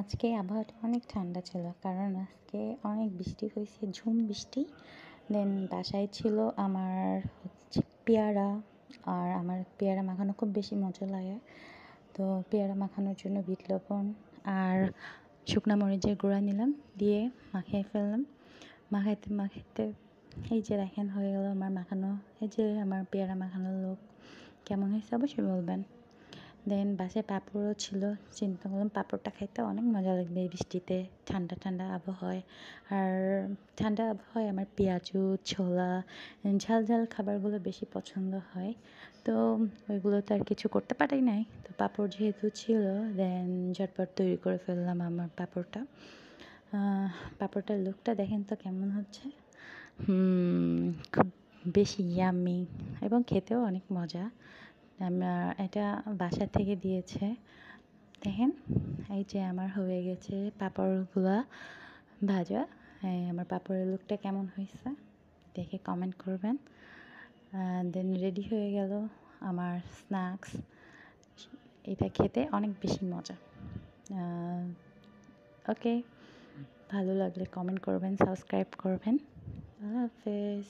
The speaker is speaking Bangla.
আজকে আবহাওয়াটা অনেক ঠান্ডা ছিল কারণ আজকে অনেক বৃষ্টি হয়েছে, ঝুম বৃষ্টি। দেন বাসায় ছিল আমার হচ্ছে পেয়ারা, আর আমার পেয়ারা মাখানো খুব বেশি মজা লাগে। তো পেয়ারা মাখানোর জন্য বিট লবণ আর শুকনা মরিচের গুঁড়া নিলাম, দিয়ে মাখিয়ে ফেললাম। মাখাইতে মাখাইতে এই যে দেখেন হয়ে গেল আমার মাখানো। এই যে আমার পেয়ারা মাখানোর লোক কেমন হয়েছে অবশ্যই বলবেন। দেন বাসায় পাঁপড়ও ছিল, চিন্তা করলাম পাঁপড়টা খাইতে অনেক মজা লাগবে এই বৃষ্টিতে, ঠান্ডা ঠান্ডা আবহাওয়ায়। আর ঠান্ডা আবহাওয়ায় আমার পেঁয়াজু, ছোলা, ঝাল ঝাল খাবারগুলো বেশি পছন্দ হয়। তো ওইগুলো তো আর কিছু করতে পারি নাই, তো পাঁপড় যেহেতু ছিল দেন ঝটপট তৈরি করে ফেললাম আমার পাঁপড়টা। পাঁপড়টার লুকটা দেখেন তো কেমন হচ্ছে। খুব বেশি ইয়াম্মি এবং খেতেও অনেক মজা। আমার এটা বাসা থেকে দিয়েছে। দেখেন এই যে আমার হয়ে গেছে পাঁপড়গুলা ভাজা। আমার পাঁপড়ের লুকটা কেমন হয়েছে দেখে কমেন্ট করবেন। দেন রেডি হয়ে গেল আমার স্ন্যাক্স। এটা খেতে অনেক বেশি মজা। ওকে, ভালো লাগলে কমেন্ট করবেন, সাবস্ক্রাইব করবেন। আল্লাহ হাফেজ।